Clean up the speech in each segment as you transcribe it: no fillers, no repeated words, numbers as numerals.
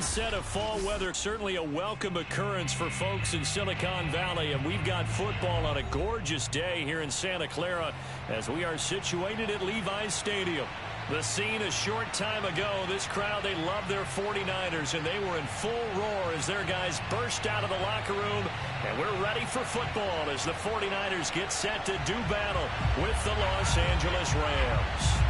set of fall weather, certainly a welcome occurrence for folks in Silicon Valley, and we've got football on a gorgeous day here in Santa Clara as we are situated at Levi's Stadium. The scene a short time ago, this crowd, they love their 49ers, and they were in full roar as their guys burst out of the locker room, and we're ready for football as the 49ers get set to do battle with the Los Angeles Rams.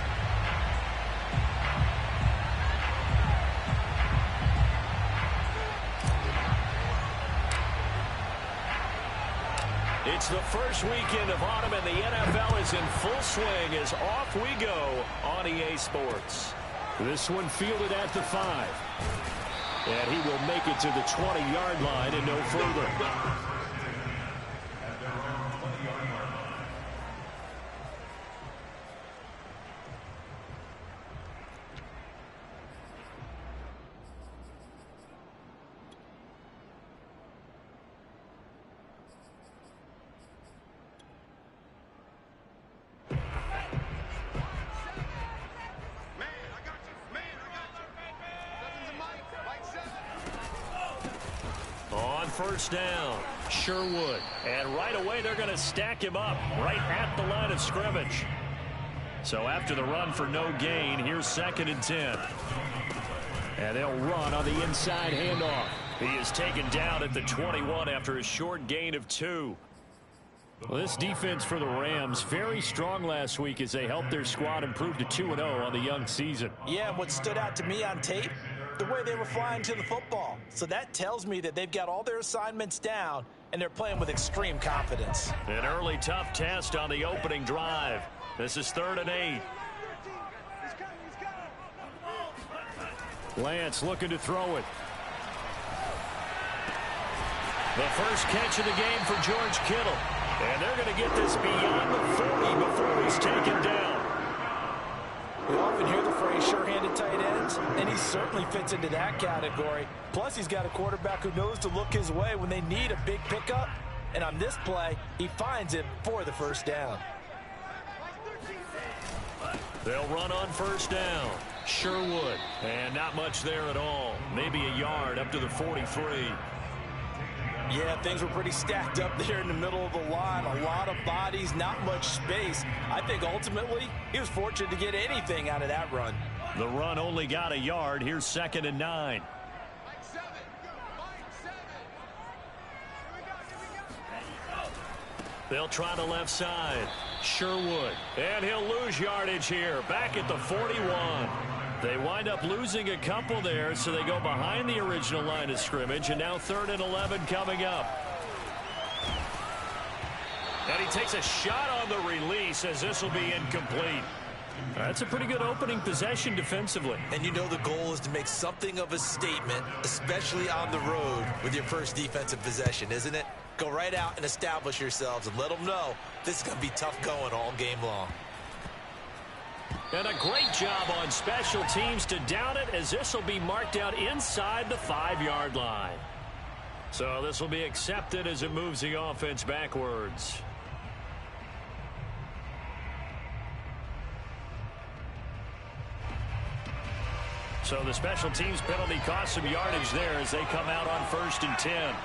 It's the first weekend of autumn, and the NFL is in full swing as off we go on EA Sports. This one fielded at the 5. And he will make it to the 20-yard line and no further. First down, Sherwood. And right away, they're going to stack him up right at the line of scrimmage. So after the run for no gain, here's 2nd and 10. And they'll run on the inside handoff. He is taken down at the 21 after a short gain of 2. Well, this defense for the Rams, very strong last week as they helped their squad improve to 2-0 on the young season. Yeah, and what stood out to me on tape, the way they were flying to the football. So that tells me that they've got all their assignments down, and they're playing with extreme confidence. An early tough test on the opening drive. This is 3rd and 8. Lance looking to throw it. The first catch of the game for George Kittle. And they're going to get this beyond the 40 before he's taken down. We often hear the phrase sure-handed tight ends, and he certainly fits into that category. Plus, he's got a quarterback who knows to look his way when they need a big pickup. And on this play, he finds it for the first down. They'll run on first down. Sherwood. And not much there at all. Maybe a yard up to the 43. Yeah, things were pretty stacked up there in the middle of the line. A lot of bodies, not much space. I think ultimately he was fortunate to get anything out of that run. The run only got a yard. Here's 2nd and 9. They'll try the left side. Sherwood. And he'll lose yardage here. Back at the 41. They wind up losing a couple there, so they go behind the original line of scrimmage, and now 3rd and 11 coming up. And he takes a shot on the release as this will be incomplete. That's a pretty good opening possession defensively. And you know the goal is to make something of a statement, especially on the road with your first defensive possession, isn't it? Go right out and establish yourselves and let them know this is going to be tough going all game long. And a great job on special teams to down it as this will be marked out inside the 5-yard line. So this will be accepted as it moves the offense backwards. So the special teams penalty cost some yardage there as they come out on 1st and 10.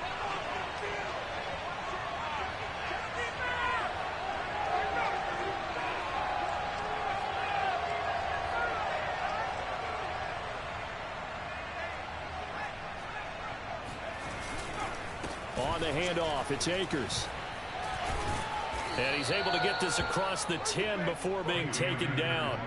On the handoff, it's Akers. And he's able to get this across the 10 before being taken down.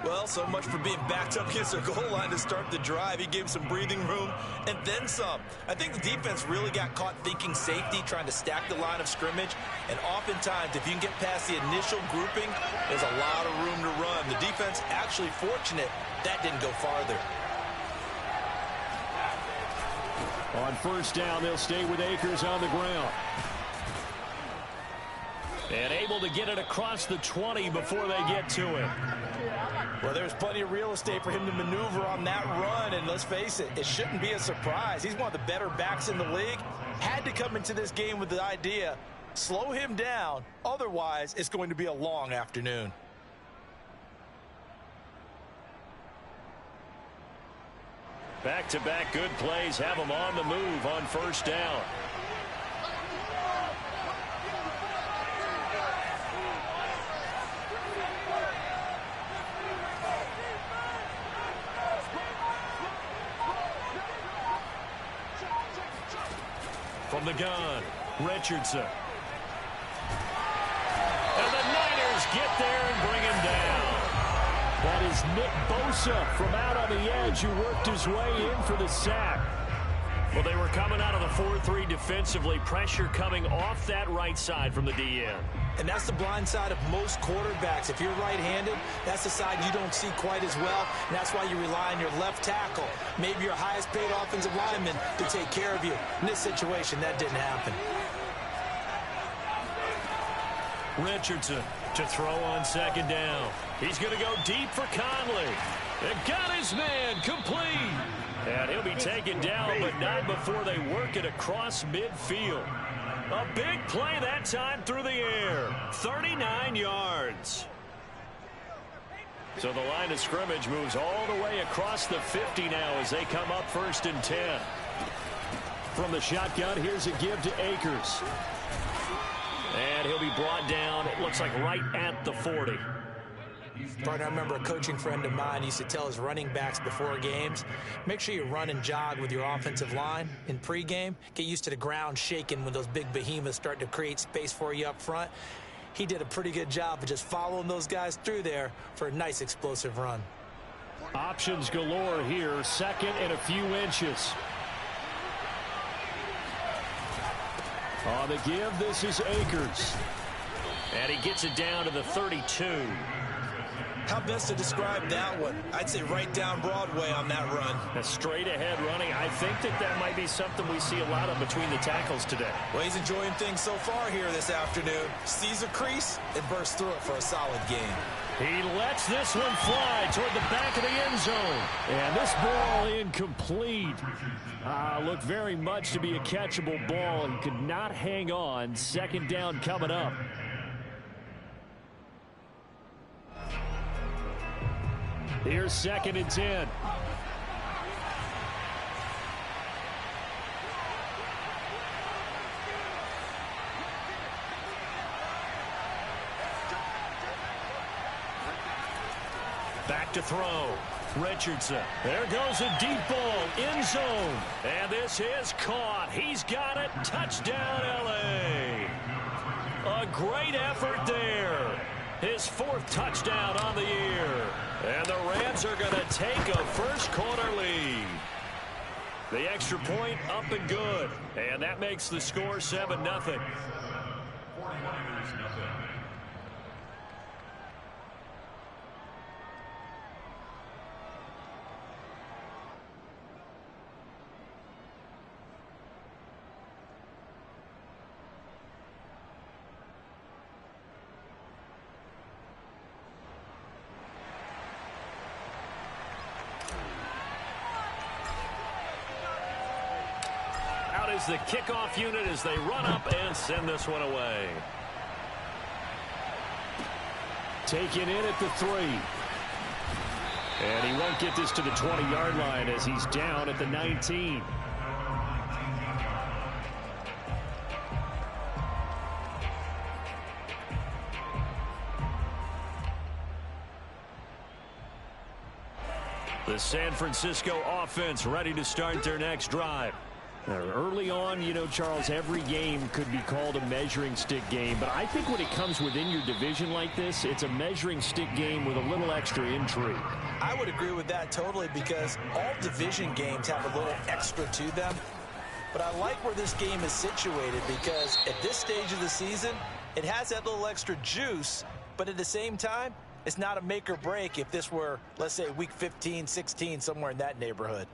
Well, so much for being backed up against their goal line to start the drive. He gave some breathing room and then some. I think the defense really got caught thinking safety, trying to stack the line of scrimmage. And oftentimes, if you can get past the initial grouping, there's a lot of room to run. The defense actually fortunate that didn't go farther. On first down, they'll stay with Akers on the ground. And able to get it across the 20 before they get to it. Well, there's plenty of real estate for him to maneuver on that run, and let's face it, it shouldn't be a surprise. He's one of the better backs in the league. Had to come into this game with the idea, slow him down, otherwise it's going to be a long afternoon. Back-to-back good plays have them on the move on first down. From the gun, Richardson. And the Niners get there and bring him down. That is Nick Bosa from out on the edge who worked his way in for the sack. Well, they were coming out of the 4-3 defensively. Pressure coming off that right side from the DN. And that's the blind side of most quarterbacks. If you're right-handed, that's the side you don't see quite as well. And that's why you rely on your left tackle, maybe your highest-paid offensive lineman, to take care of you. In this situation, that didn't happen. Richardson to throw on second down. He's going to go deep for Conley. And got his man complete. And he'll be taken down, but not before they work it across midfield. A big play that time through the air. 39 yards. So the line of scrimmage moves all the way across the 50 now as they come up 1st and 10. From the shotgun, here's a give to Akers. And he'll be brought down, it looks like right at the 40. Partner, I remember a coaching friend of mine used to tell his running backs before games, make sure you run and jog with your offensive line in pregame. Get used to the ground shaking when those big behemoths start to create space for you up front. He did a pretty good job of just following those guys through there for a nice explosive run. Options galore here, second and a few inches. On the give, this is Akers. And he gets it down to the 32. How best to describe that one? I'd say right down Broadway on that run. A straight ahead running. I think that might be something we see a lot of between the tackles today. Well, he's enjoying things so far here this afternoon. Sees a crease and bursts through it for a solid gain. He lets this one fly toward the back of the end zone. And this ball incomplete. Looked very much to be a catchable ball and could not hang on. Second down coming up. Here's 2nd and 10. Back to throw. Richardson. There goes a deep ball. End zone. And this is caught. He's got it. Touchdown, L.A. A great effort there. His 4th touchdown on the year. And the Rams are going to take a first-quarter lead. The extra point up and good. And that makes the score 7-0. Is the kickoff unit as they run up and send this one away. Taken in at the 3. And he won't get this to the 20-yard line as he's down at the 19. The San Francisco offense ready to start their next drive. Early on, you know, Charles, every game could be called a measuring stick game. But I think when it comes within your division like this, it's a measuring stick game with a little extra intrigue. I would agree with that totally because all division games have a little extra to them. But I like where this game is situated because at this stage of the season, it has that little extra juice. But at the same time, it's not a make or break if this were, let's say, week 15, 16, somewhere in that neighborhood.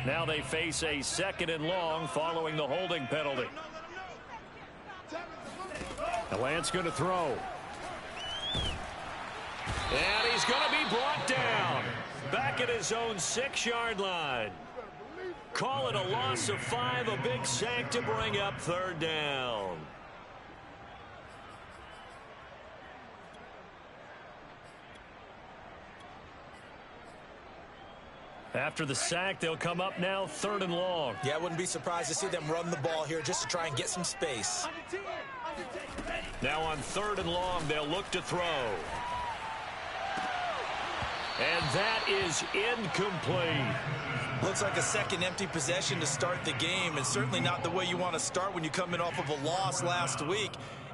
Now they face a 2nd and long following the holding penalty. Lance going to throw. And he's going to be brought down. Back at his own 6-yard line. Call it a loss of 5, a big sack to bring up third down. After the sack, they'll come up now 3rd and long. Yeah, I wouldn't be surprised to see them run the ball here just to try and get some space. Now on 3rd and long, they'll look to throw. And that is incomplete. Looks like a second empty possession to start the game, and certainly not the way you want to start when you come in off of a loss last week.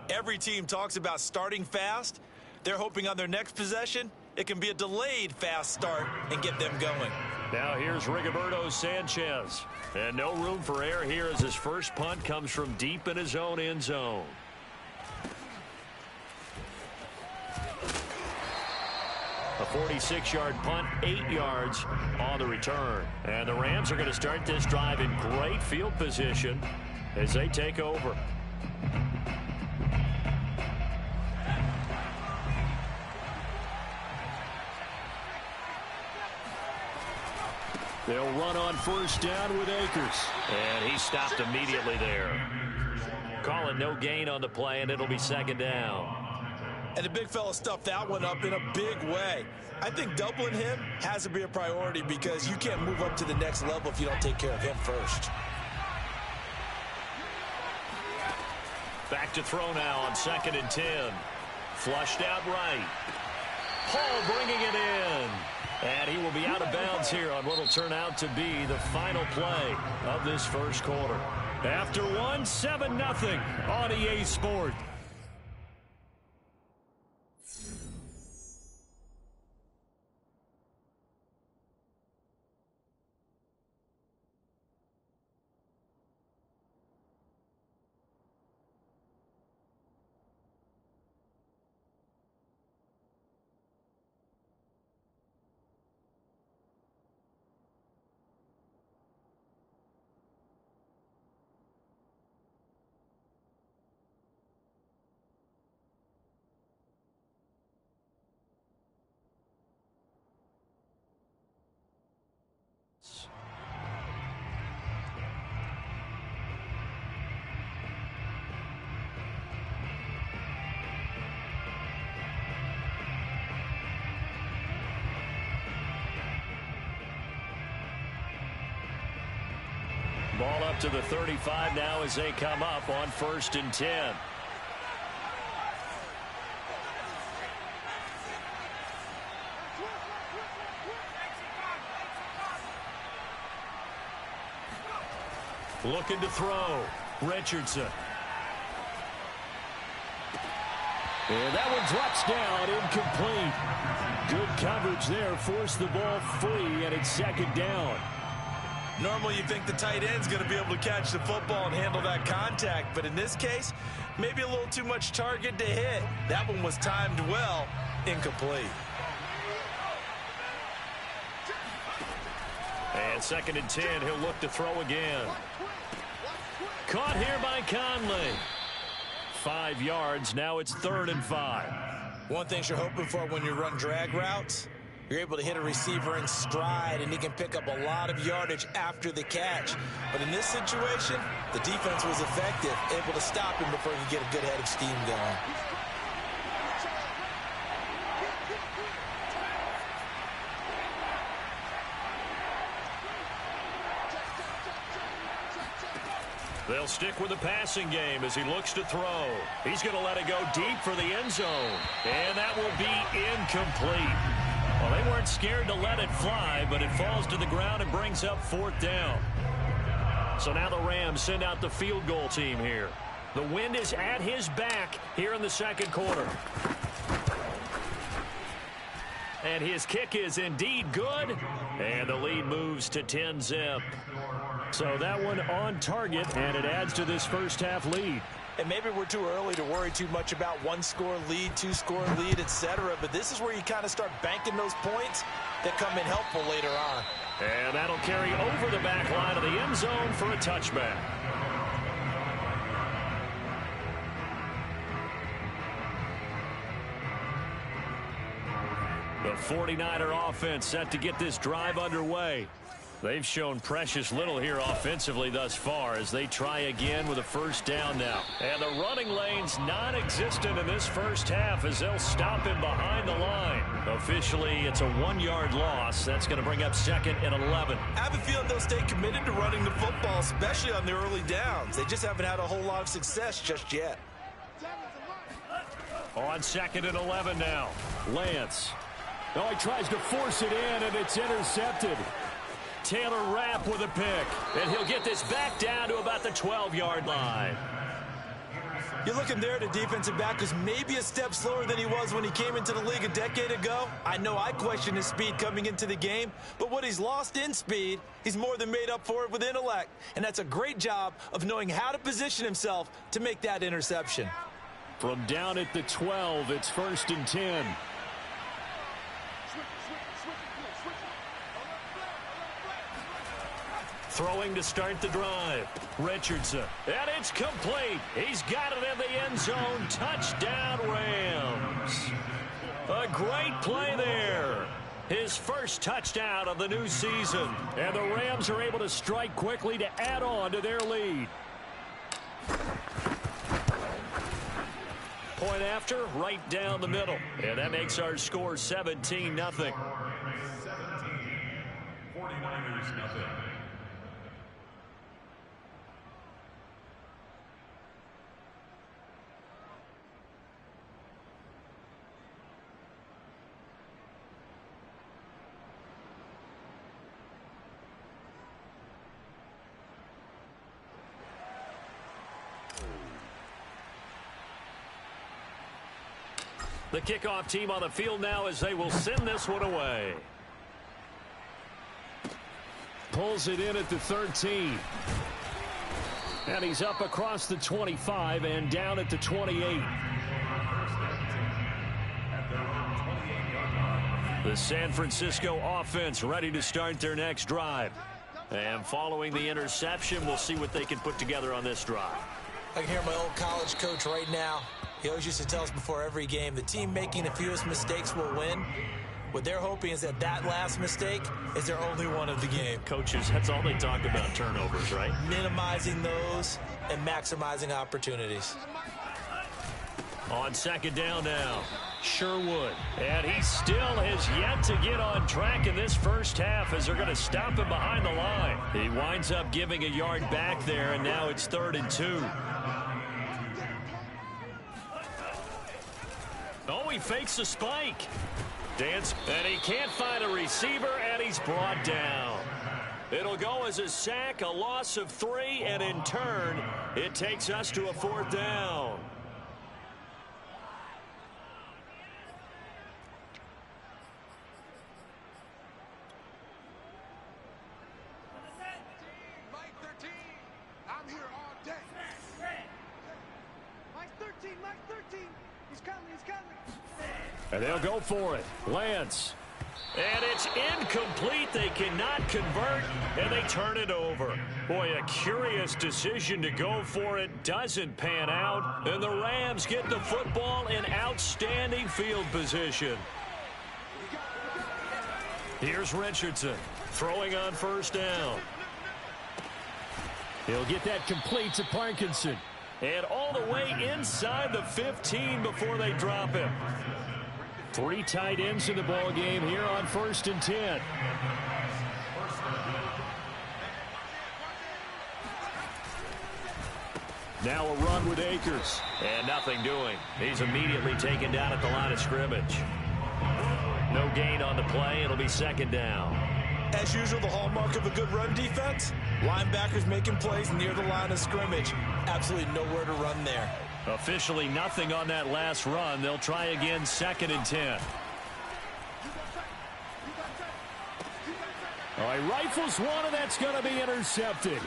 Every team talks about starting fast. They're hoping on their next possession, it can be a delayed fast start and get them going. Now here's Rigoberto Sanchez. And no room for error here as his first punt comes from deep in his own end zone. A 46-yard punt, 8 yards on the return. And the Rams are going to start this drive in great field position as they take over. They'll run on first down with Akers. And he stopped immediately there. Calling no gain on the play, and it'll be 2nd down. And the big fella stuffed that one up in a big way. I think doubling him has to be a priority because you can't move up to the next level if you don't take care of him first. Back to throw now on 2nd and 10. Flushed out right. Paul bringing it in. And he will be out of bounds here on what will turn out to be the final play of this first quarter. After 7-0 on EA Sports. Ball up to the 35 now as they come up on 1st and 10. Looking to throw. Richardson. And that one drops down, incomplete. Good coverage there, forced the ball free, and it's 2nd down. Normally you think the tight end's going to be able to catch the football and handle that contact, but in this case, maybe a little too much target to hit. That one was timed well, incomplete. And 2nd and 10, he'll look to throw again. Caught here by Conley. 5 yards, now it's 3rd and 5. One thing you're hoping for when you run drag routes, you're able to hit a receiver in stride, and he can pick up a lot of yardage after the catch. But in this situation, the defense was effective, able to stop him before he could get a good head of steam going. They'll stick with the passing game as he looks to throw. He's going to let it go deep for the end zone. And that will be incomplete. Well, they weren't scared to let it fly, but it falls to the ground and brings up 4th down. So now the Rams send out the field goal team here. The wind is at his back here in the 2nd quarter. And his kick is indeed good. And the lead moves to 10-zip. So that one on target, and it adds to this first half lead. And maybe we're too early to worry too much about 1-score lead, 2-score lead, etc. But this is where you kind of start banking those points that come in helpful later on. And that'll carry over the back line of the end zone for a touchback. The 49er offense set to get this drive underway. They've shown precious little here offensively thus far as they try again with a first down now. And the running lane's non-existent in this first half as they'll stop him behind the line. Officially, it's a 1-yard loss. That's going to bring up 2nd and 11. I have a feeling they'll stay committed to running the football, especially on the early downs. They just haven't had a whole lot of success just yet. On 2nd and 11 now. Lance. Oh, he tries to force it in, and it's intercepted. Taylor Rapp with a pick, and he'll get this back down to about the 12-yard line. You're looking there at a defensive back who's maybe a step slower than he was when he came into the league a decade ago. I know I questioned his speed coming into the game, but what he's lost in speed, he's more than made up for it with intellect. And that's a great job of knowing how to position himself to make that interception. From down at the 12, it's 1st and 10. Throwing to start the drive. Richardson. And it's complete. He's got it in the end zone. Touchdown, Rams. A great play there. His first touchdown of the new season. And the Rams are able to strike quickly to add on to their lead. Point after, right down the middle. And that makes our score 17-0. 49ers nothing. The kickoff team on the field now as they will send this one away. Pulls it in at the 13. And he's up across the 25 and down at the 28. The San Francisco offense ready to start their next drive. And following the interception, we'll see what they can put together on this drive. I can hear my old college coach right now. He always used to tell us before every game, the team making the fewest mistakes will win. What they're hoping is that that last mistake is their only one of the game. Coaches, that's all they talk about, turnovers, right? Minimizing those and maximizing opportunities. On 2nd down now, Sherwood. And he still has yet to get on track in this first half as they're going to stop him behind the line. He winds up giving a yard back there, and now it's 3rd and 2. Oh, he fakes a spike. And he can't find a receiver, and he's brought down. It'll go as a sack, a loss of 3, and in turn, it takes us to a 4th down. Mike 13, I'm here all day. Mike 13, he's coming. And they'll go for it. Lance. And it's incomplete. They cannot convert, and they turn it over. Boy, a curious decision to go for it. Doesn't pan out, and the Rams get the football in outstanding field position. Here's Richardson throwing on 1st down. He'll get that complete to Parkinson. And all the way inside the 15 before they drop him. 3 tight ends in the ball game here on 1st and 10. Now a run with Akers. And nothing doing. He's immediately taken down at the line of scrimmage. No gain on the play. It'll be 2nd down. As usual, the hallmark of a good run defense, linebackers making plays near the line of scrimmage. Absolutely nowhere to run there. Officially nothing on that last run. They'll try again 2nd and 10. All right, rifles one, and that's going to be intercepted.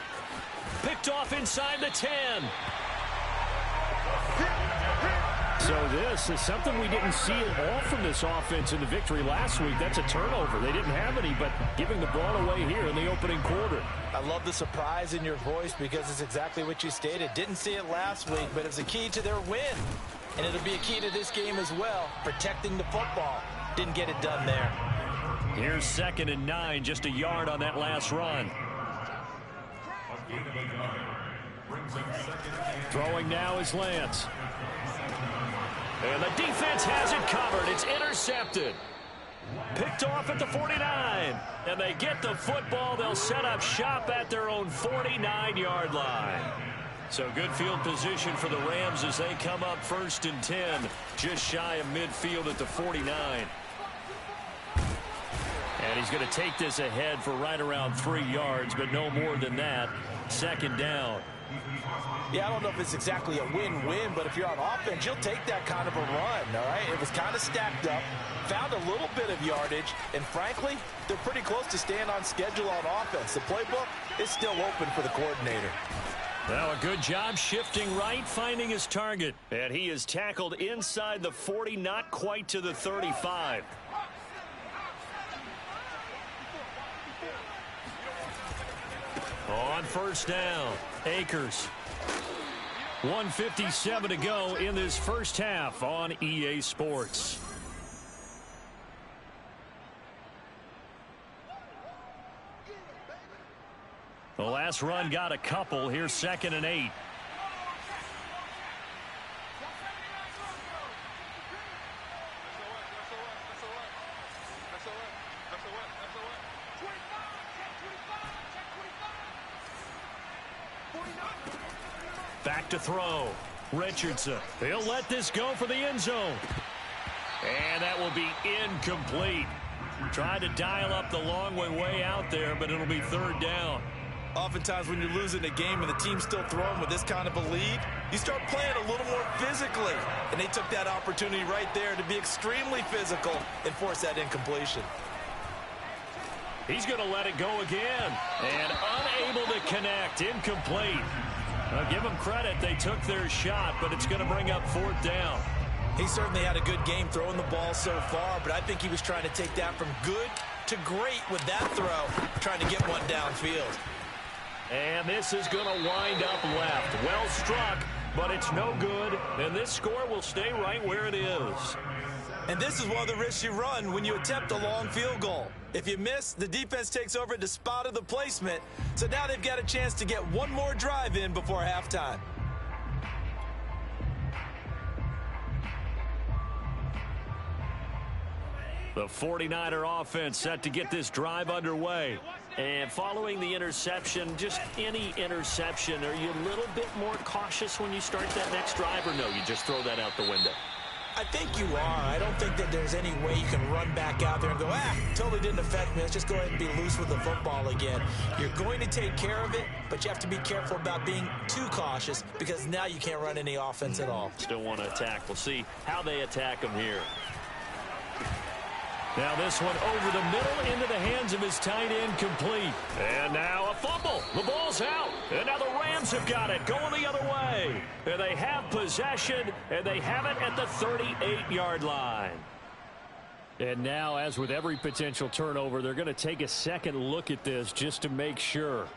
Picked off inside the 10. So this is something we didn't see at all from this offense in the victory last week. That's a turnover. They didn't have any, but giving the ball away here in the opening quarter. I love the surprise in your voice because it's exactly what you stated. Didn't see it last week, but it was a key to their win. And it'll be a key to this game as well, protecting the football. Didn't get it done there. Here's 2nd and 9, just a yard on that last run. Throwing now is Lance. And the defense has it covered. It's intercepted. Picked off at the 49. And they get the football. They'll set up shop at their own 49-yard line. So good field position for the Rams as they come up 1st and 10. Just shy of midfield at the 49. And he's going to take this ahead for right around 3 yards, but no more than that. 2nd down. Yeah, I don't know if it's exactly a win-win, but if you're on offense, you'll take that kind of a run, all right? It was kind of stacked up, found a little bit of yardage, and frankly, they're pretty close to staying on schedule on offense. The playbook is still open for the coordinator. Well, a good job shifting right, finding his target. And he is tackled inside the 40, not quite to the 35. On 1st down, Akers. 1:57 to go in this first half on EA Sports. The last run got a couple. Here's 2nd and 8. Back to throw. Richardson. He'll let this go for the end zone. And that will be incomplete. Tried to dial up the long way out there, but it'll be 3rd down. Oftentimes when you're losing a game and the team's still throwing with this kind of a lead, you start playing a little more physically. And they took that opportunity right there to be extremely physical and force that incompletion. He's going to let it go again. And unable to connect. Incomplete. Give them credit. They took their shot, but it's going to bring up 4th down. He certainly had a good game throwing the ball so far, but I think he was trying to take that from good to great with that throw, trying to get one downfield. And this is going to wind up left. Well struck, but it's no good, and this score will stay right where it is. And this is one of the risks you run when you attempt a long field goal. If you miss, the defense takes over at the spot of the placement, so now they've got a chance to get one more drive in before halftime. The 49er offense set to get this drive underway. And following the interception, just any interception, are you a little bit more cautious when you start that next drive, or no, you just throw that out the window? I think you are. I don't think that there's any way you can run back out there and go, totally didn't affect me. Let's just go ahead and be loose with the football again. You're going to take care of it, but you have to be careful about being too cautious because now you can't run any offense at all. Still want to attack. We'll see how they attack them here. Now this one over the middle into the hands of his tight end, complete. And now a fumble. The ball's out. And now the Rams have got it going the other way. And they have possession, and they have it at the 38-yard line. And now, as with every potential turnover, they're going to take a second look at this just to make sure.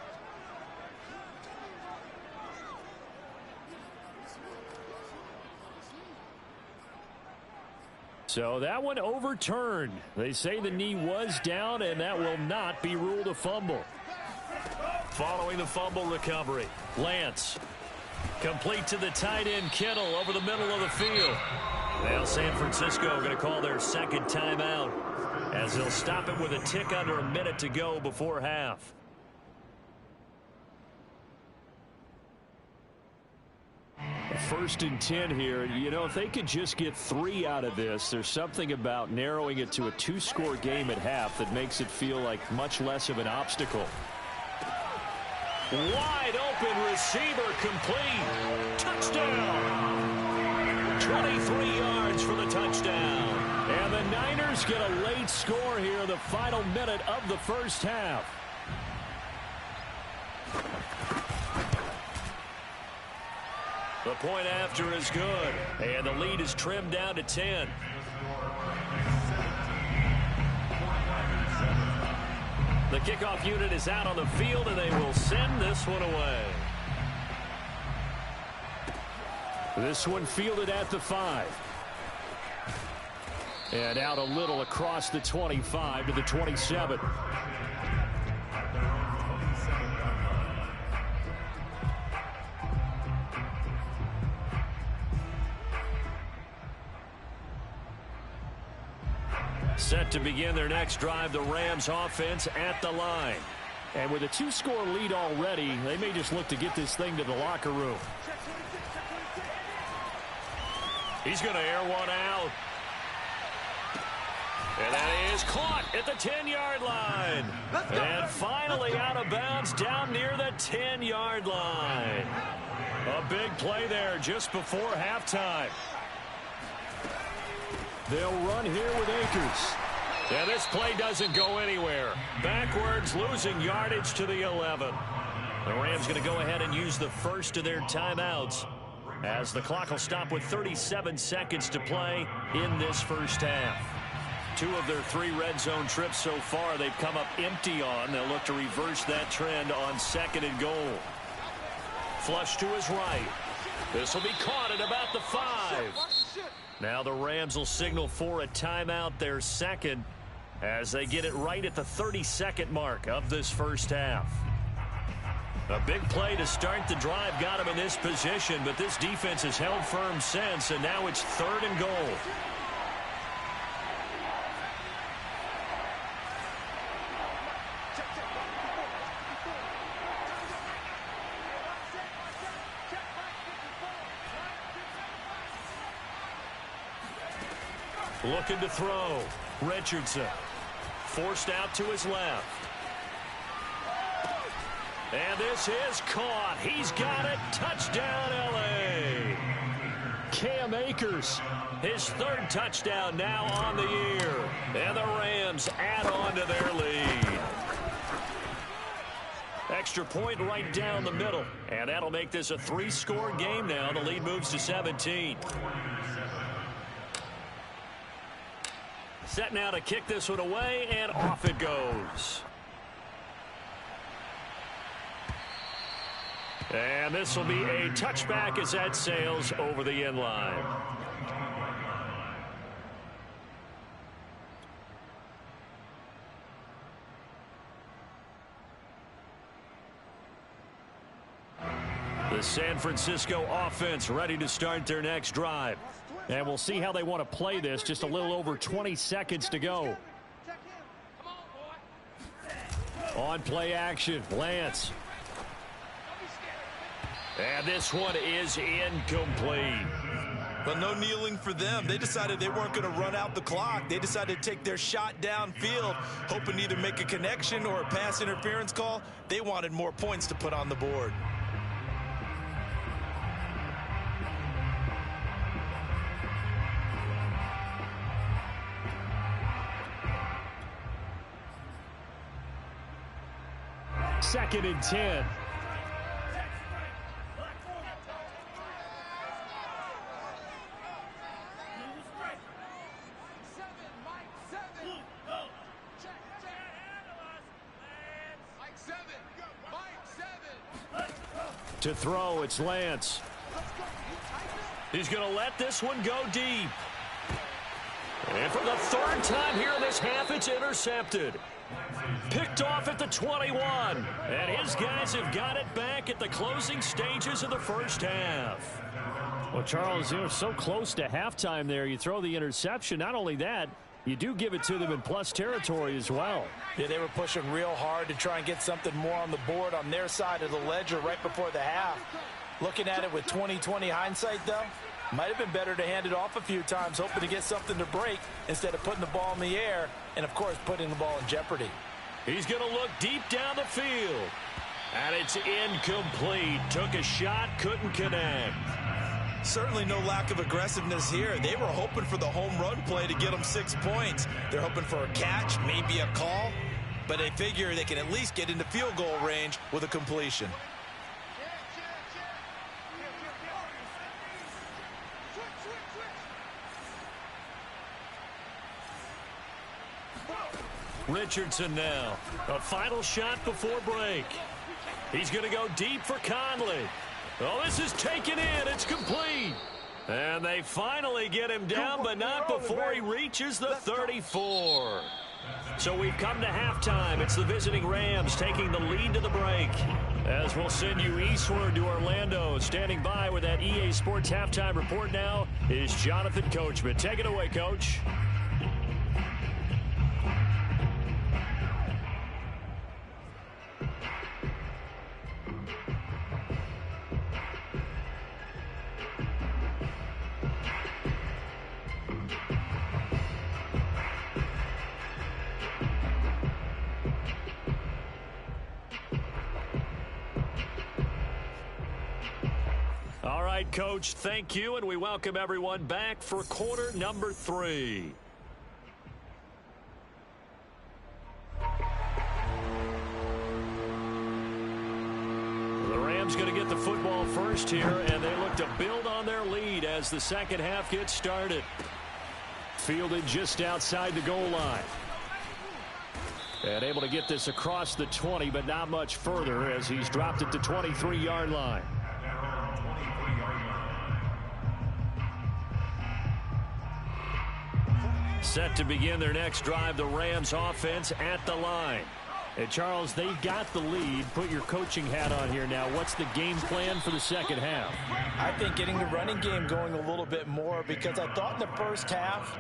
So that one overturned. They say the knee was down, and that will not be ruled a fumble. Following the fumble recovery, Lance. Complete to the tight end, Kittle, over the middle of the field. Now San Francisco going to call their second timeout as they'll stop it with a tick under a minute to go before half. First and 10 here. You know, if they could just get 3 out of this, there's something about narrowing it to a 2-score game at half that makes it feel like much less of an obstacle. Wide open receiver, complete. Touchdown. 23 yards for the touchdown. And the Niners get a late score here in the final minute of the first half. The point after is good, and the lead is trimmed down to 10. The kickoff unit is out on the field, and they will send this one away. This one fielded at the 5. And out a little across the 25 to the 27. Set to begin their next drive, the Rams offense at the line. And with a 2-score lead already, they may just look to get this thing to the locker room. He's going to air one out. And that is caught at the 10-yard line. And finally out of bounds down near the 10-yard line. A big play there just before halftime. They'll run here with Akers. And this play doesn't go anywhere. Backwards, losing yardage to the 11. The Rams going to go ahead and use the first of their timeouts as the clock will stop with 37 seconds to play in this first half. 2 of their 3 red zone trips so far they've come up empty on. They'll look to reverse that trend on 2nd and goal. Flush to his right. This will be caught at about the 5. Now the Rams will signal for a timeout, their second, as they get it right at the 32nd mark of this first half. A big play to start the drive got him in this position, but this defense has held firm since, and now it's 3rd and goal. Looking to throw. Richardson forced out to his left. And this is caught. He's got it. Touchdown, L.A. Cam Akers, his 3rd touchdown now on the year. And the Rams add on to their lead. Extra point right down the middle. And that'll make this a 3-score game now. The lead moves to 17. Set now to kick this one away, and off it goes. And this will be a touchback as that sails over the end line. The San Francisco offense ready to start their next drive. And we'll see how they want to play this. Just a little over 20 seconds to go. On play action, Lance. And this one is incomplete. But no kneeling for them. They decided they weren't going to run out the clock. They decided to take their shot downfield, hoping to either make a connection or a pass interference call. They wanted more points to put on the board. Second and 10. To throw, it's Lance. He's going to let this one go deep. And for the 3rd time here in this half, it's intercepted. Picked off at the 21. And his guys have got it back at the closing stages of the first half. Well, Charles, you're so close to halftime there. You throw the interception. Not only that, you do give it to them in plus territory as well. Yeah, they were pushing real hard to try and get something more on the board on their side of the ledger right before the half. Looking at it with 20/20 hindsight, though, might have been better to hand it off a few times, hoping to get something to break instead of putting the ball in the air and, of course, putting the ball in jeopardy. He's going to look deep down the field. And it's incomplete. Took a shot, couldn't connect. Certainly no lack of aggressiveness here. They were hoping for the home run play to get them 6 points. They're hoping for a catch, maybe a call, but they figure they can at least get into field goal range with a completion. Richardson now. A final shot before break. He's going to go deep for Conley. Oh, this is taken in. It's complete. And they finally get him down, but not before he reaches the 34. So we've come to halftime. It's the visiting Rams taking the lead to the break. As we'll send you eastward to Orlando. Standing by with that EA Sports halftime report now is Jonathan Coachman. Take it away, Coach. All right, Coach, thank you, and we welcome everyone back for quarter number 3. The Rams going to get the football first here, and they look to build on their lead as the second half gets started. Fielded just outside the goal line. And able to get this across the 20, but not much further as he's dropped it to 23-yard line. Set to begin their next drive, the Rams offense at the line. And Charles, they've got the lead. Put your coaching hat on here now. What's the game plan for the second half? I think getting the running game going a little bit more, because I thought in the first half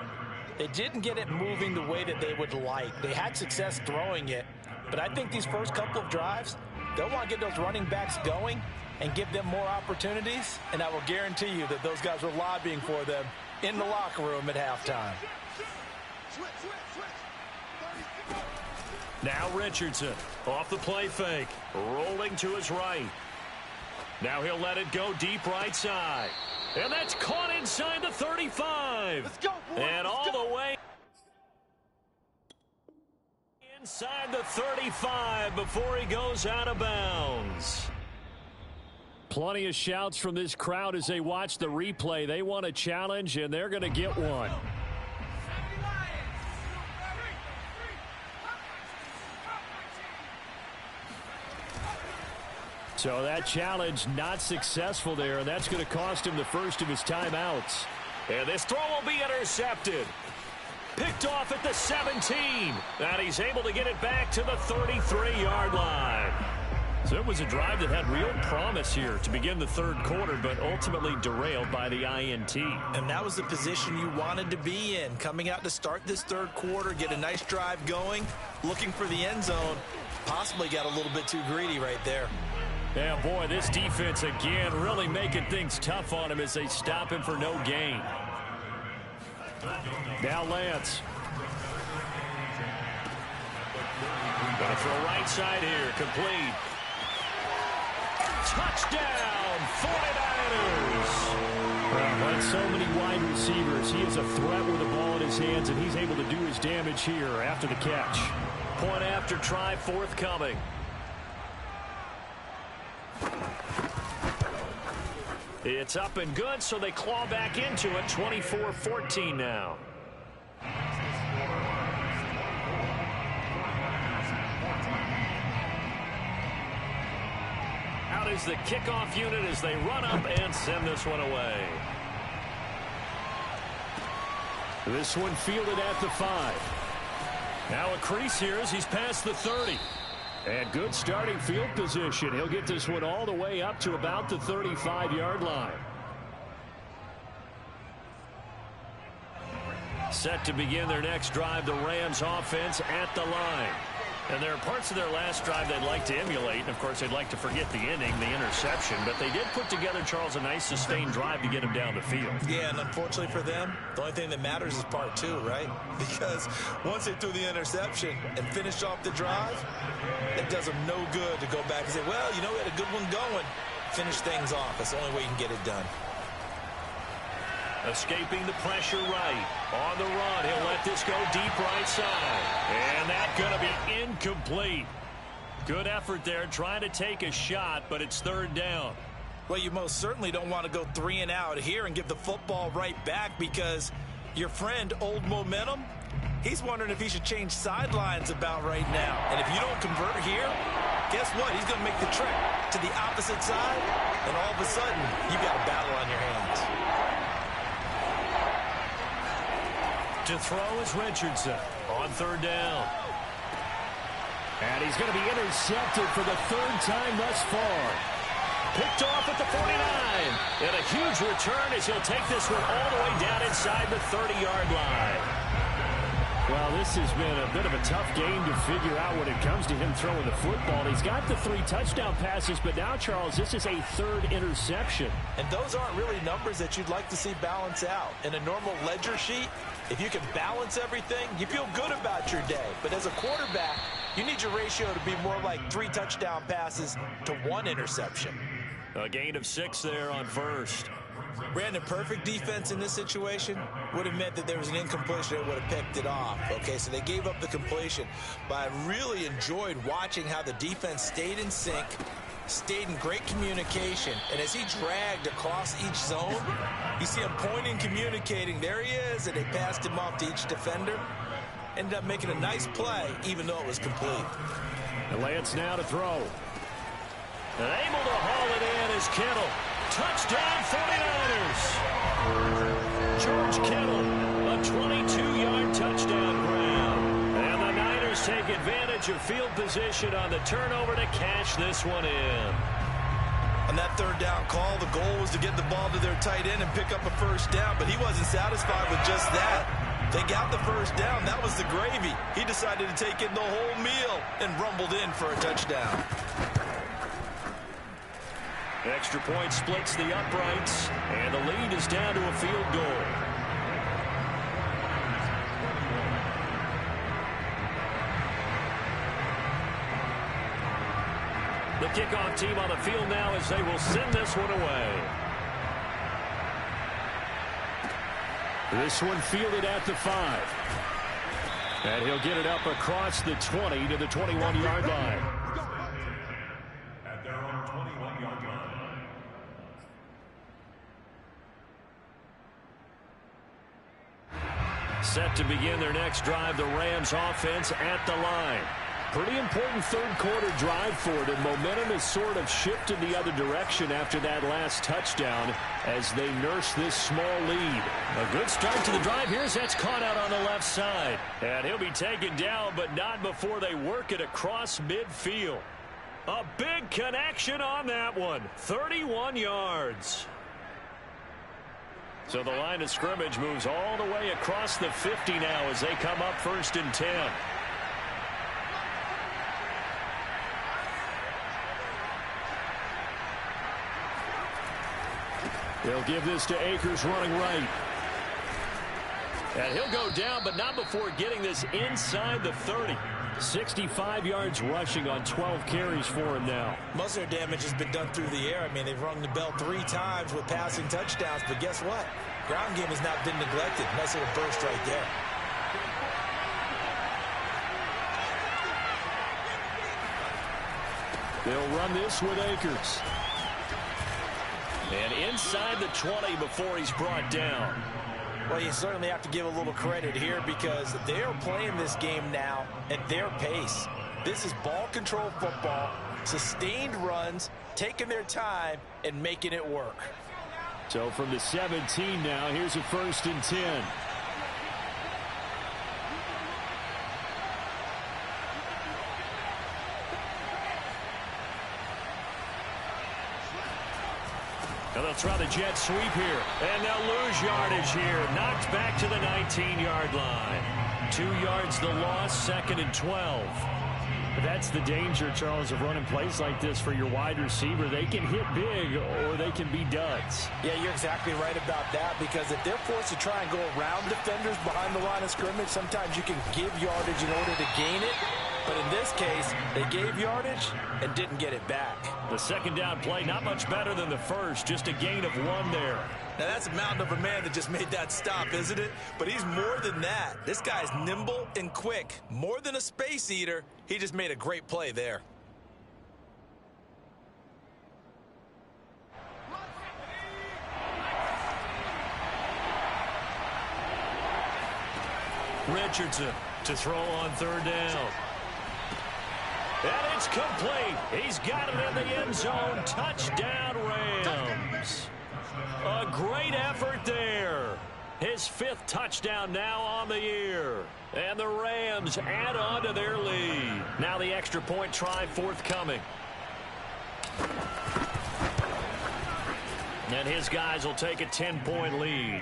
they didn't get it moving the way that they would like. They had success throwing it, but I think these first couple of drives, they'll want to get those running backs going and give them more opportunities, and I will guarantee you that those guys were lobbying for them in the locker room at halftime. Now Richardson off the play fake, rolling to his right. Now he'll let it go deep right side. And that's caught inside the 35. Let's go, boys. And all the way inside the 35 before he goes out of bounds. Plenty of shouts from this crowd as they watch the replay. They want a challenge, and they're going to get one. So that challenge not successful there, and that's going to cost him the first of his timeouts. And this throw will be intercepted. Picked off at the 17. And he's able to get it back to the 33-yard line. So it was a drive that had real promise here to begin the third quarter, but ultimately derailed by the INT. And that was the position you wanted to be in. Coming out to start this third quarter, get a nice drive going, looking for the end zone. Possibly got a little bit too greedy right there. Yeah, boy, this defense again really making things tough on him as they stop him for no gain. Now Lance. Gonna throw right side here, complete. Touchdown, 49ers. Well, like so many wide receivers, he is a threat with the ball in his hands, and he's able to do his damage here after the catch. Point after try forthcoming. It's up and good, so they claw back into it. 24-14 now. Out is the kickoff unit as they run up and send this one away. This one fielded at the 5. Now a crease here as he's past the 30. And good starting field position. He'll get this one all the way up to about the 35-yard line. Set to begin their next drive, the Rams offense at the line. And there are parts of their last drive they'd like to emulate. And, of course, they'd like to forget the inning, the interception. But they did put together, Charles, a nice sustained drive to get him down the field. Yeah, and unfortunately for them, the only thing that matters is part 2, right? Because once they threw the interception and finished off the drive, it does them no good to go back and say, well, you know, we had a good one going. Finish things off. That's the only way you can get it done. Escaping the pressure right. On the run, he'll let this go deep right side. And that's going to be incomplete. Good effort there, trying to take a shot, but it's third down. Well, you most certainly don't want to go 3 and out here and give the football right back, because your friend, Old Momentum, he's wondering if he should change sidelines about right now. And if you don't convert here, guess what? He's going to make the trek to the opposite side, and all of a sudden, you've got a battle on your hands. To throw is Richardson on third down. And he's going to be intercepted for the third time thus far. Picked off at the 49. And a huge return as he'll take this one all the way down inside the 30-yard line. Well, this has been a bit of a tough game to figure out when it comes to him throwing the football. He's got the 3 touchdown passes, but now, Charles, this is a 3rd interception. And those aren't really numbers that you'd like to see balance out. In a normal ledger sheet, if you can balance everything, you feel good about your day. But as a quarterback, you need your ratio to be more like 3 touchdown passes to 1 interception. A gain of 6 there on first. Brandon, perfect defense in this situation would have meant that there was an incompletion that would have picked it off. Okay, so they gave up the completion. But I really enjoyed watching how the defense stayed in sync, stayed in great communication, and as he dragged across each zone, you see him pointing, communicating. There he is, and they passed him off to each defender. Ended up making a nice play, even though it was complete. The Lance now to throw. And able to haul it in is Kittle. Touchdown 49ers. George Kittle, a 22-yard touchdown grab. And the Niners take advantage of field position on the turnover to cash this one in. On that third down call, the goal was to get the ball to their tight end and pick up a first down, but he wasn't satisfied with just that. They got the first down. That was the gravy. He decided to take in the whole meal and rumbled in for a touchdown. Extra point splits the uprights, and the lead is down to a field goal. The kickoff team on the field now as they will send this one away. This one fielded at the 5. And he'll get it up across the 20 to the 21-yard line. At their own 21-yard line. Set to begin their next drive, the Rams offense at the line. Pretty important third quarter drive for it, and momentum has sort of shifted the other direction after that last touchdown as they nurse this small lead. A good start to the drive. Here's that's caught out on the left side. And he'll be taken down, but not before they work it across midfield. A big connection on that one. 31 yards. So the line of scrimmage moves all the way across the 50 now as they come up 1st and 10. They'll give this to Akers running right. And he'll go down, but not before getting this inside the 30. 65 yards rushing on 12 carries for him now. Most of their damage has been done through the air. I mean, they've rung the bell 3 times with passing touchdowns, but guess what? Ground game has not been neglected. Nice little burst right there. They'll run this with Akers. And inside the 20 before he's brought down. Well, you certainly have to give a little credit here because they are playing this game now at their pace. This is ball control football, sustained runs, taking their time, and making it work. So from the 17 now, here's a 1st and 10. And they'll try the jet sweep here. And they'll lose yardage here. Knocked back to the 19-yard line. 2 yards the loss, 2nd and 12. But that's the danger, Charles, of running plays like this for your wide receiver. They can hit big or they can be duds. Yeah, you're exactly right about that because if they're forced to try and go around defenders behind the line of scrimmage, sometimes you can give yardage in order to gain it. But in this case, they gave yardage and didn't get it back. The 2nd down play, not much better than the first. Just a gain of 1 there. Now, that's a mountain of a man that just made that stop, isn't it? But he's more than that. This guy's nimble and quick. More than a space eater, he just made a great play there. Richardson to throw on 3rd down. And it's complete. He's got it in the end zone. Touchdown, Rams. A great effort there. His 5th touchdown now on the year. And the Rams add on to their lead. Now the extra point try forthcoming. And his guys will take a 10-point lead.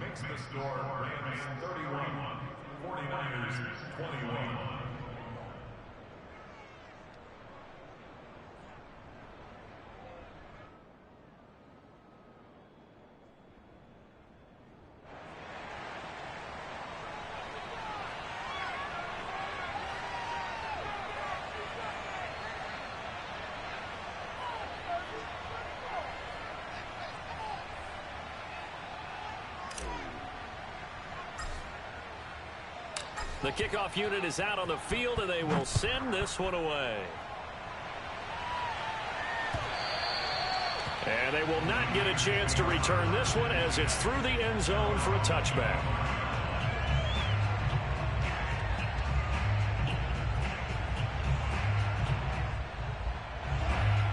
Makes the score Rams 31, 49ers 21. The kickoff unit is out on the field, and they will send this one away. And they will not get a chance to return this one as it's through the end zone for a touchback.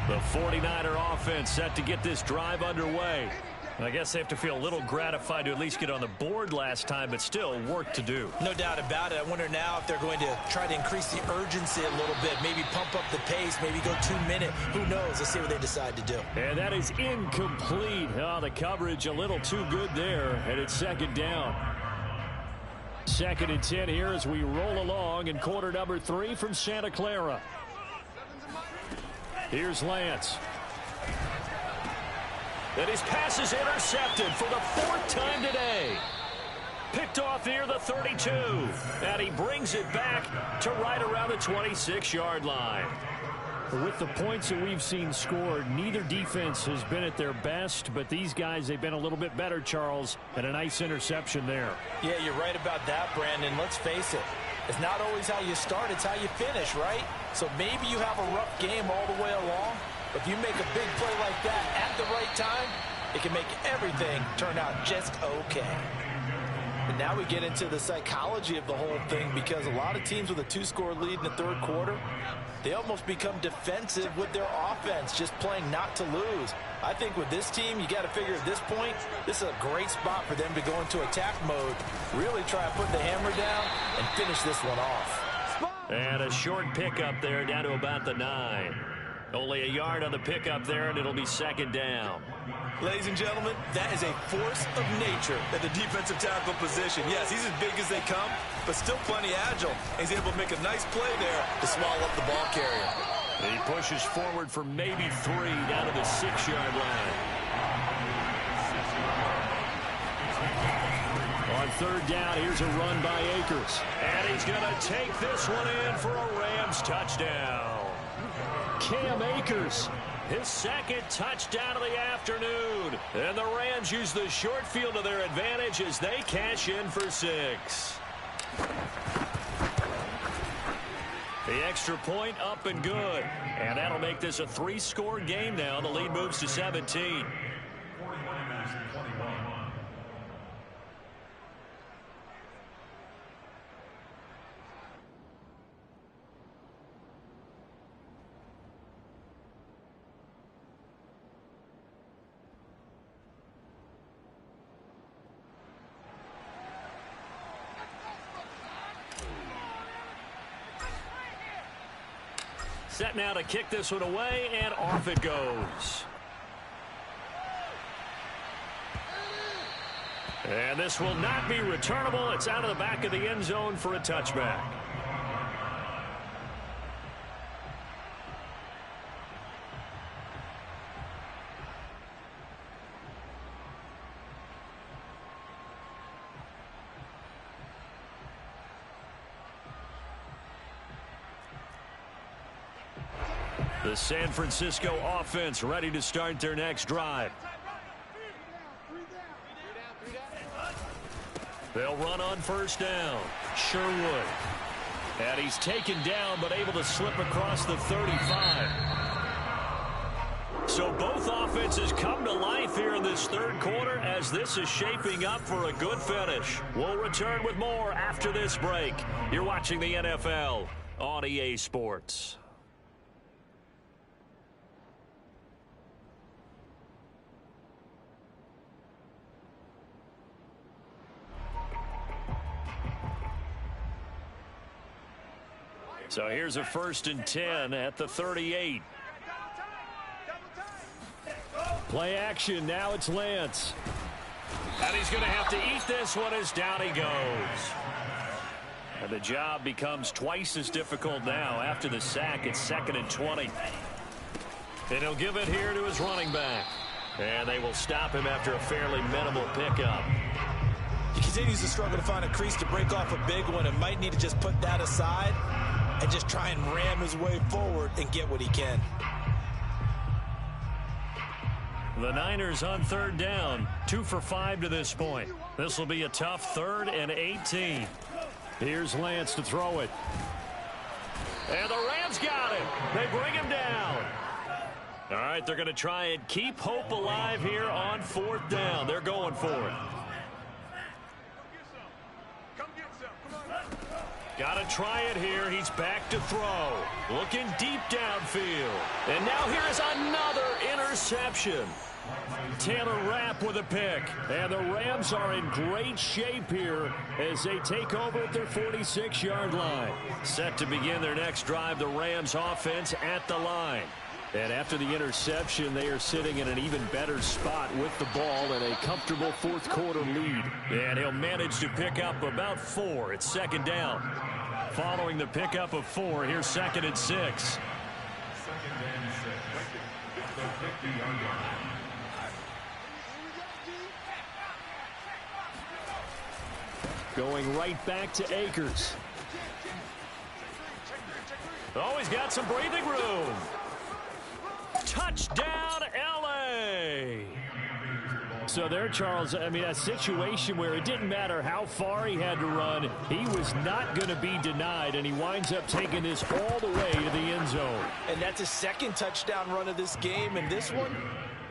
The 49er offense set to get this drive underway. I guess they have to feel a little gratified to at least get on the board last time, but still work to do. No doubt about it. I wonder now if they're going to try to increase the urgency a little bit, maybe pump up the pace, maybe go 2-minute. Who knows? Let's see what they decide to do. And that is incomplete. Oh, the coverage a little too good there, and it's 2nd down. 2nd and 10 here as we roll along in quarter number 3 from Santa Clara. Here's Lance. And his pass is intercepted for the 4th time today. Picked off near the 32. And he brings it back to right around the 26-yard line. With the points that we've seen scored, neither defense has been at their best, but these guys, they've been a little bit better, Charles, and a nice interception there. Yeah, you're right about that, Brandon. Let's face it. It's not always how you start, it's how you finish, right? So maybe you have a rough game all the way along. If you make a big play like that at the right time, it can make everything turn out just okay. And now we get into the psychology of the whole thing, because a lot of teams with a 2-score lead in the 3rd quarter, they almost become defensive with their offense, just playing not to lose. I think with this team, you got to figure at this point, this is a great spot for them to go into attack mode, really try to put the hammer down and finish this one off. And a short pickup there down to about the 9. Only a yard on the pickup there, and it'll be 2nd down. Ladies and gentlemen, that is a force of nature at the defensive tackle position. Yes, he's as big as they come, but still plenty agile. He's able to make a nice play there to swallow up the ball carrier. He pushes forward for maybe 3 down to the 6-yard line. On 3rd down, here's a run by Akers. And he's going to take this one in for a Rams touchdown. Cam Akers, his 2nd touchdown of the afternoon. And the Rams use the short field to their advantage as they cash in for 6. The extra point up and good. And that'll make this a 3-score game now. The lead moves to 17. 49ers 21. Set now to kick this one away, and off it goes. And this will not be returnable. It's out of the back of the end zone for a touchback. The San Francisco offense ready to start their next drive. They'll run on 1st down. Sherwood. And he's taken down, but able to slip across the 35. So both offenses come to life here in this 3rd quarter as this is shaping up for a good finish. We'll return with more after this break. You're watching the NFL on EA Sports. So here's a 1st and 10 at the 38. Play action. Now it's Lance. And he's going to have to eat this one as down he goes. And the job becomes twice as difficult now after the sack. It's 2nd and 20. And he'll give it here to his running back. And they will stop him after a fairly minimal pickup. He continues to struggle to find a crease to break off a big one and might need to just put that aside and just try and ram his way forward and get what he can. The Niners on 3rd down, 2 for 5 to this point. This will be a tough 3rd and 18. Here's Lance to throw it. And the Rams got it. They bring him down. All right, they're going to try and keep hope alive here on 4th down. They're going for it. Got to try it here. He's back to throw. Looking deep downfield. And now here is another interception. Taylor Rapp with a pick. And the Rams are in great shape here as they take over at their 46-yard line. Set to begin their next drive, the Rams offense at the line. And after the interception, they are sitting in an even better spot with the ball and a comfortable 4th quarter lead. And he'll manage to pick up about 4. It's 2nd down. Following the pickup of 4, here's 2nd and 6. 2nd and 6. The 50-yard line. Going right back to Akers. Oh, he's got some breathing room. Touchdown, L.A. So there, Charles, I mean, a situation where it didn't matter how far he had to run, he was not going to be denied, and he winds up taking this all the way to the end zone. And that's his 2nd touchdown run of this game, and this one,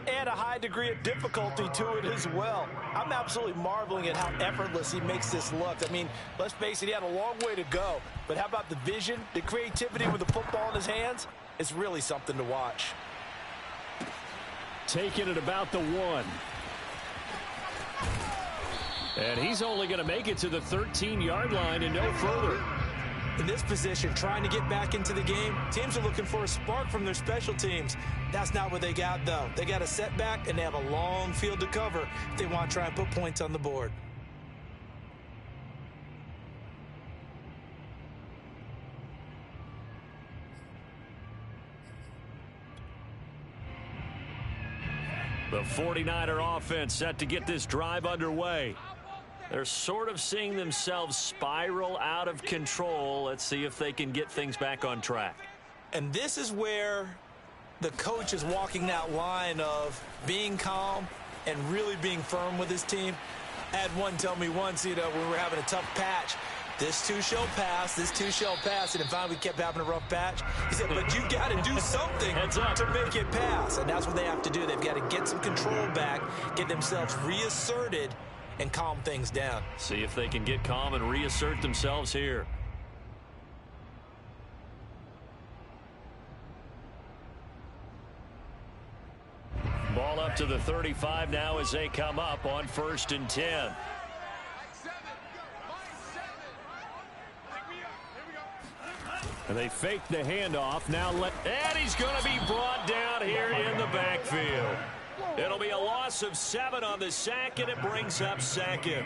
add a high degree of difficulty to it as well. I'm absolutely marveling at how effortless he makes this look. I mean, let's face it, he had a long way to go, but how about the vision, the creativity with the football in his hands? It's really something to watch. Taking it about the 1. And he's only going to make it to the 13-yard line and no further. In this position, trying to get back into the game, teams are looking for a spark from their special teams. That's not what they got, though. They got a setback, and they have a long field to cover if they want to try and put points on the board. The 49er offense set to get this drive underway. They're sort of seeing themselves spiral out of control. Let's see if they can get things back on track. And this is where the coach is walking that line of being calm and really being firm with his team. I had one tell me once, when we were having a tough patch, this too shall pass, this too shall pass. And finally we kept having a rough patch. He said, but you got to do something to make it pass. And that's what they have to do. They've got to get some control back, get themselves reasserted, and calm things down. See if they can get calm and reassert themselves here. Ball up to the 35 now as they come up on 1st and 10. And they fake the handoff. And he's going to be brought down here in the backfield. It'll be a loss of 7 on the sack, and it brings up 2nd.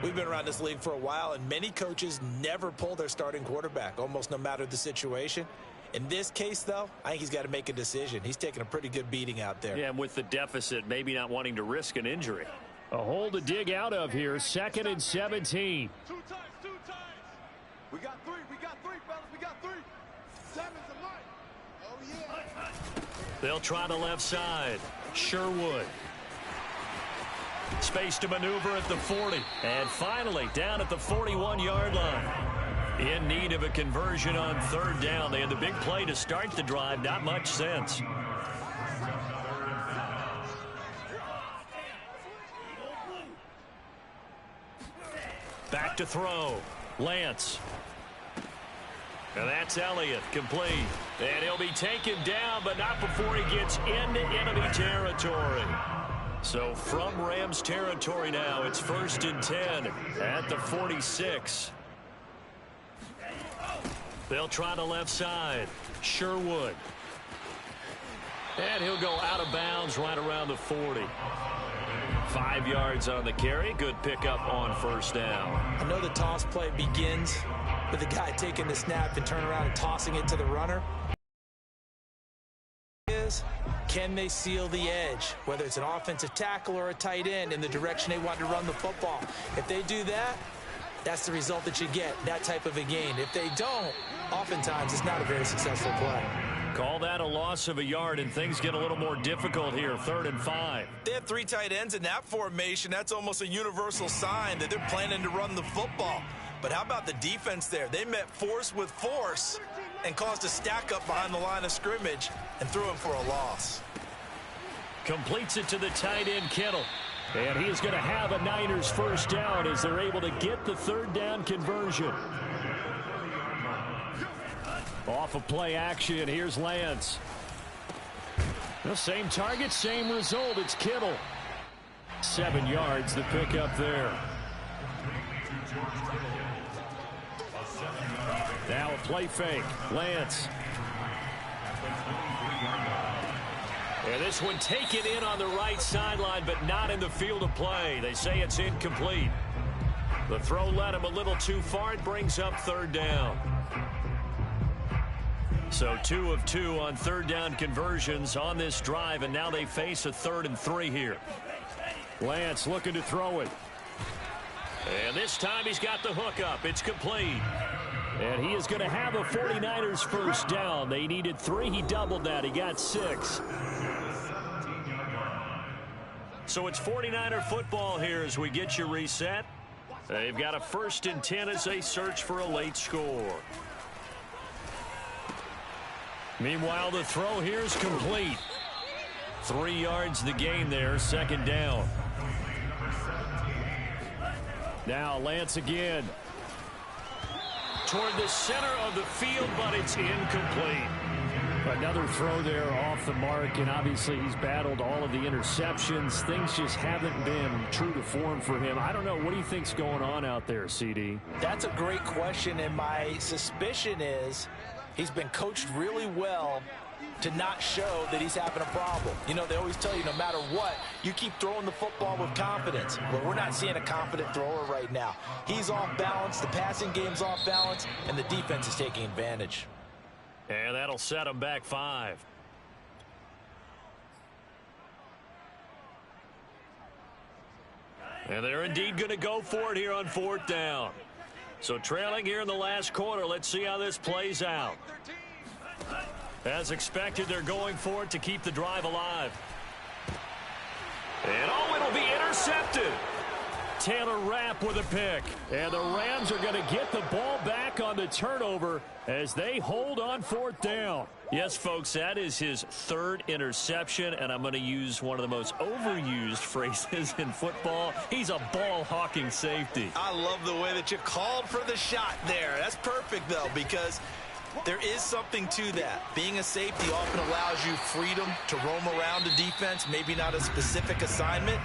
We've been around this league for a while, and many coaches never pull their starting quarterback, almost no matter the situation. In this case, though, I think he's got to make a decision. He's taking a pretty good beating out there. Yeah, and with the deficit, maybe not wanting to risk an injury. A hole to dig out of here. 2nd and 17. Two times. We got 3, fellas. We got 3. 7's a light. Oh, yeah. They'll try the left side. Sherwood. Space to maneuver at the 40. And finally, down at the 41-yard line. In need of a conversion on 3rd down. They had the big play to start the drive. Not much sense. Back to throw. Lance. And that's Elliott, complete. And he'll be taken down, but not before he gets into enemy territory. So from Rams territory now, it's 1st and 10 at the 46. They'll try the left side. Sherwood. And he'll go out of bounds right around the 40. 5 yards on the carry. Good pickup on first down. I know the toss play begins with the guy taking the snap and turn around and tossing it to the runner. Can they seal the edge, whether it's an offensive tackle or a tight end, in the direction they want to run the football? If they do that, that's the result that you get, that type of a gain. If they don't, oftentimes it's not a very successful play. Call that a loss of a yard, and things get a little more difficult here. 3rd and 5. They have 3 tight ends in that formation. That's almost a universal sign that they're planning to run the football. But how about the defense there? They met force with force and caused a stack up behind the line of scrimmage and threw him for a loss. Completes it to the tight end, Kittle. And he is going to have a Niners first down as they're able to get the 3rd down conversion. Off of play action, here's Lance. The same target, same result. It's Kittle. 7 yards, the pickup there. Now a play fake. Lance. And this one taken in on the right sideline, but not in the field of play. They say it's incomplete. The throw led him a little too far. It brings up 3rd down. So 2 of 2 on 3rd down conversions on this drive, and now they face a 3rd and 3 here. Lance looking to throw it. And this time he's got the hook up. It's complete. And he is going to have a 49ers first down. They needed 3. He doubled that. He got 6. So it's 49er football here as we get you reset. They've got a 1st and 10 as they search for a late score. Meanwhile, the throw here is complete. 3 yards the gain there, 2nd down. Now Lance again. Toward the center of the field, but it's incomplete. Another throw there off the mark, and obviously he's battled all of the interceptions. Things just haven't been true to form for him. I don't know. What do you think's going on out there, CD? That's a great question, and my suspicion is he's been coached really well to not show that he's having a problem. You know, they always tell you no matter what, you keep throwing the football with confidence. Well, we're not seeing a confident thrower right now. He's off balance, the passing game's off balance, and the defense is taking advantage. And that'll set him back 5. And they're indeed going to go for it here on 4th down. So trailing here in the last quarter. Let's see how this plays out. As expected, they're going for it to keep the drive alive. And oh, it'll be intercepted. Taylor Rapp with a pick. And the Rams are going to get the ball back on the turnover as they hold on 4th down. Yes, folks, that is his 3rd interception, and I'm going to use one of the most overused phrases in football. He's a ball-hawking safety. I love the way that you called for the shot there. That's perfect, though, because there is something to that. Being a safety often allows you freedom to roam around the defense, maybe not a specific assignment.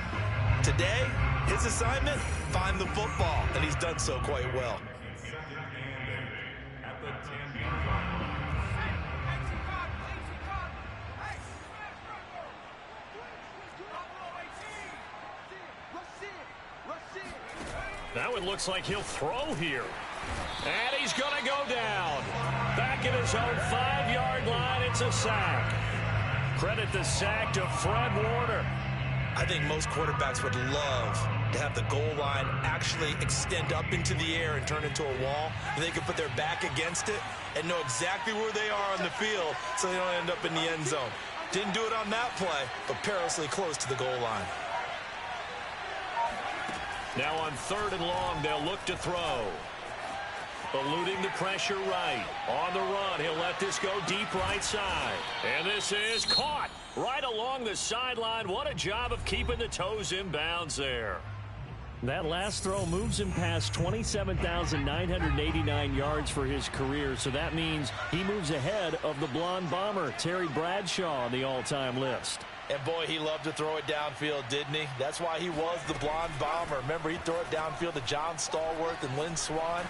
Today, his assignment, find the football, and he's done so quite well. Now it looks like he'll throw here. And he's going to go down. Back at his own 5-yard line, it's a sack. Credit the sack to Fred Warner. I think most quarterbacks would love to have the goal line actually extend up into the air and turn into a wall, and they can put their back against it and know exactly where they are on the field so they don't end up in the end zone. Didn't do it on that play, but perilously close to the goal line. Now on 3rd and long, they'll look to throw. Eluding the pressure right. On the run, he'll let this go deep right side. And this is caught right along the sideline. What a job of keeping the toes in bounds there. That last throw moves him past 27,989 yards for his career, so that means he moves ahead of the blonde bomber, Terry Bradshaw, on the all-time list. And boy, he loved to throw it downfield, didn't he? That's why he was the blonde bomber. Remember, he'd throw it downfield to John Stallworth and Lynn Swann.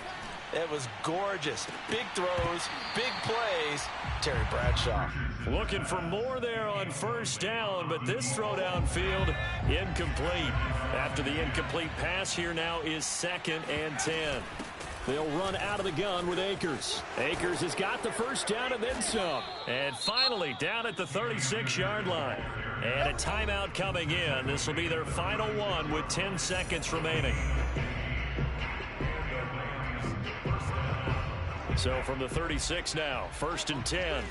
It was gorgeous. Big throws, big plays. Terry Bradshaw. Looking for more there on first down, but this throw downfield incomplete. After the incomplete pass, here now is 2nd and 10. They'll run out of the gun with Akers. Akers has got the first down and then some. And finally down at the 36-yard line. And a timeout coming in. This will be their final one with 10 seconds remaining. So from the 36 now, 1st and 10.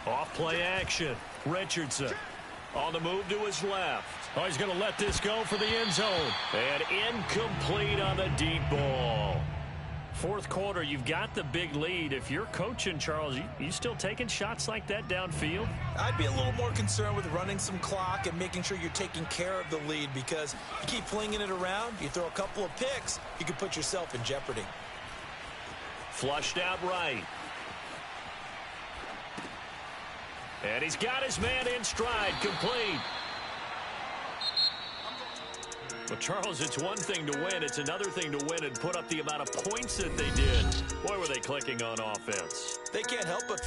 Off play action. Richardson on the move to his left. Oh, he's going to let this go for the end zone. And incomplete on the deep ball. 4th quarter, you've got the big lead. If you're coaching, Charles, you still taking shots like that downfield? I'd be a little more concerned with running some clock and making sure you're taking care of the lead, because you keep flinging it around, you throw a couple of picks, you could put yourself in jeopardy. Flushed out right. And he's got his man in stride, complete. Well, Charles, it's one thing to win. It's another thing to win and put up the amount of points that they did. Boy, were they clicking on offense. They can't help but